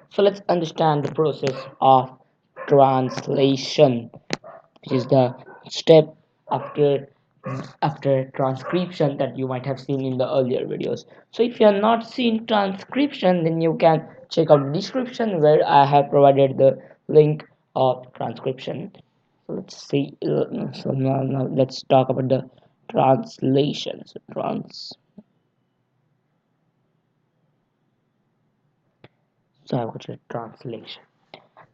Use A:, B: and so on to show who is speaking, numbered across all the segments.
A: So let's understand the process of translation, which is the step after transcription that you might have seen in the earlier videos. So if you have not seen transcription, then you can check out the description where I have provided the link of transcription. So let's see. So now let's talk about the translation. So I got a translation.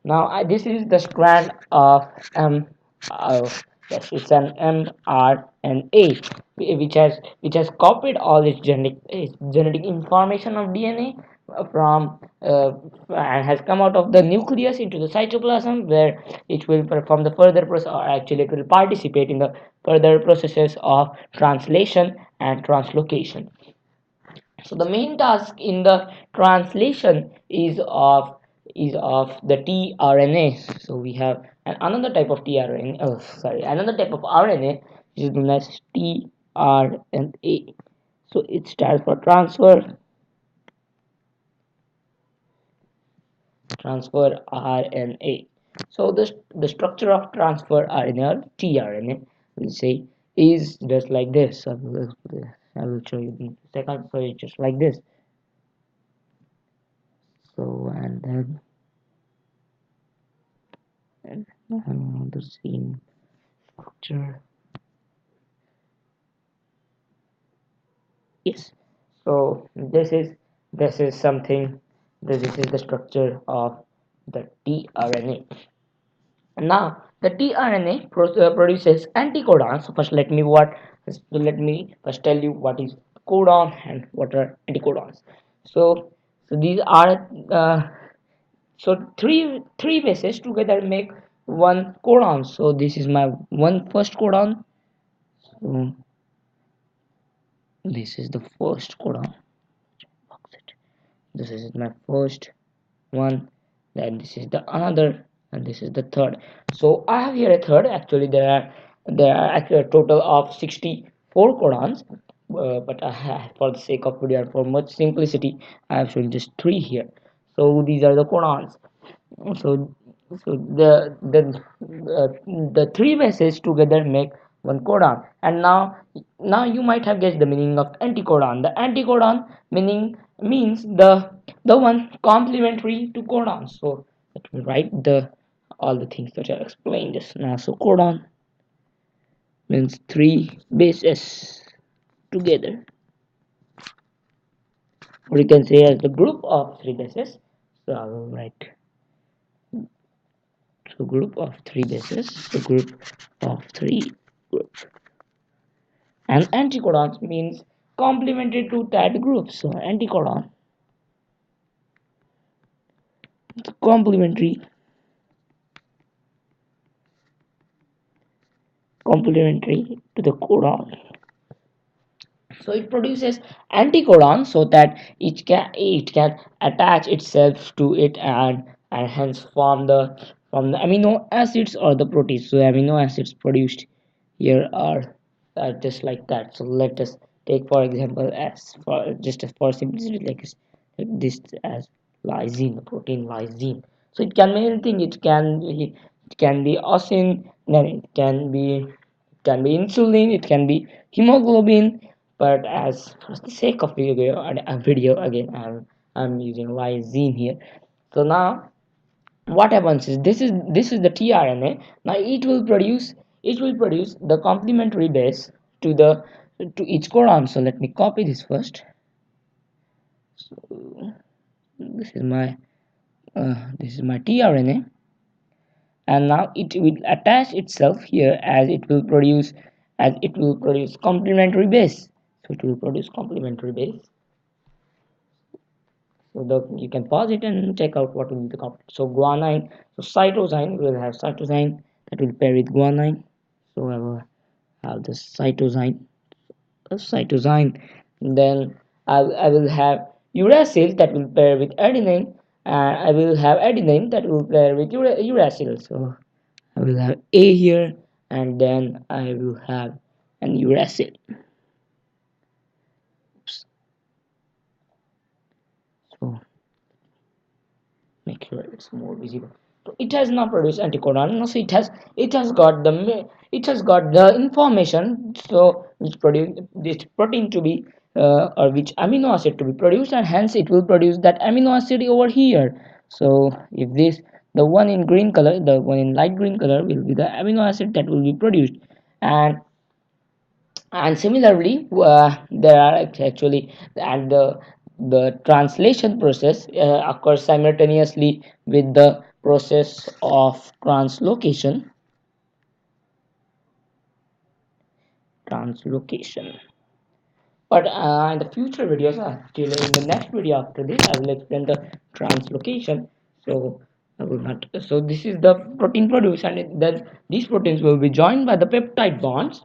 A: Now this is the strand of uh, yes, it's an mRNA which has copied all its genetic information of DNA from and has come out of the nucleus into the cytoplasm, where it will perform the further process, or actually it will participate in the further processes of translation and translocation. So the main task in the translation is of the tRNA. So we have another type of tRNA. Oh, sorry, another type of RNA, which is known as tRNA. So it stands for transfer RNA. So the structure of transfer RNA or tRNA, we'll say, is just like this. I will show you in a second. So it's just like this. So and then the same structure. Yes. So this is something. This is the structure of the tRNA. Now the tRNA produces anticodons. So let me first tell you what is codon and what are anticodons. So these are so three bases together make one codon. So this is my one first codon. So this is the first codon. This is my first one. Then this is the another, and this is the third. So I have here a third. Actually, there are actually a total of 64 codons. But for the sake of video and for much simplicity, I have shown just three here. So these are the codons. So so the three bases together make one codon. And now you might have guessed the meaning of anticodon. The anticodon means the one complementary to codon. So let me write the all the things that I explained just now. So codon means three bases together, or you can say as the group of three bases. So I will write, so group of three bases, the group of three group. And anticodons means complementary to that group. So anticodon, complementary complementary to the codon. So it produces anticodon so that it can attach itself to it, and hence form the amino acids or the proteins. So amino acids produced here are just like that. So let us take for example, as for just as for simplicity, like this as lysine, the protein lysine. So it can be anything. It can be osin, then it can be insulin, it can be hemoglobin. But as for the sake of video again, I'm using lysine here. So now what happens is, this is the tRNA. Now it will produce the complementary base to the to each codon. So let me copy this first. So this is my tRNA, and now it will attach itself here, as it will produce complementary base. So it will produce complementary base. So you can pause it and check out what will be the complement. So guanine, so cytosine, we will have cytosine that will pair with guanine. So I will have the cytosine. Then I will have uracil that will pair with adenine, and I will have adenine that will pair with uracil. So I will have A here, and then I will have an uracil. Oops. So here it's more visible. So it has not produced anticodon. No, so it has got the information, so which produce this protein to be or which amino acid to be produced, and hence it will produce that amino acid over here. So if this, the one in green color, the one in light green color will be the amino acid that will be produced. And similarly there are actually, and the translation process occurs simultaneously with the process of translocation. But in the future videos, till in the next video after this, I will explain the translocation. So I will not. So this is the protein produced, and then these proteins will be joined by the peptide bonds.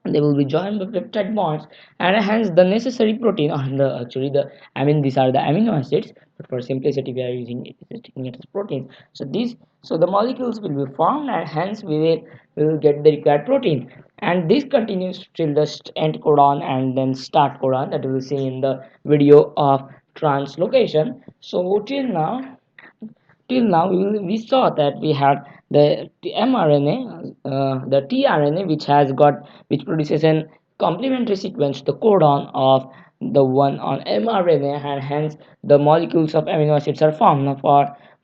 A: They will be joined by peptide bonds, and hence the necessary protein, and the actually the, I mean, these are the amino acids, but for simplicity we are using it as protein. So these, so the molecules will be formed, and hence we will get the required protein. And this continues till the end codon and then start codon, that we will see in the video of translocation. So till now we saw that we had the mRNA, the tRNA, which produces an complementary sequence, the codon of the one on mRNA, and hence the molecules of amino acids are formed. Now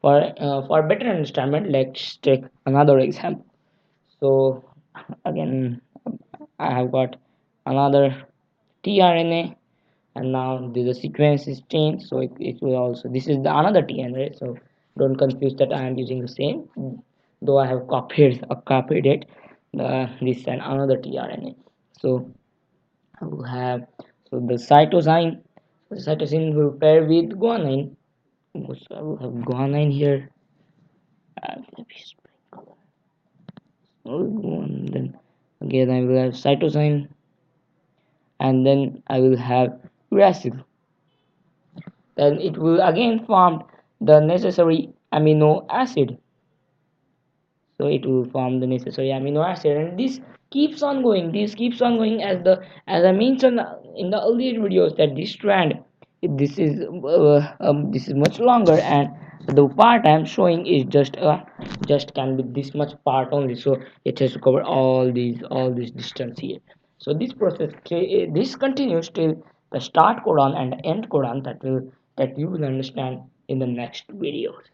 A: for better understanding, let's take another example. So again, I have got another tRNA, and now the sequence is changed, so it will also, this is the another tRNA, so don't confuse that I am using the same, though I have copied it, this and another tRNA. So I will have, so the cytosine will pair with guanine. So I will have guanine here, and then again I will have cytosine, and then I will have uracil. Then it will again form the necessary amino acid. So it will form the necessary amino acid, and this keeps on going as I mentioned in the earlier videos, that this strand, this is much longer, and the part I am showing is just can be this much part only, so it has to cover all this distance here. So this continues till the start codon and end codon, that you will understand in the next videos.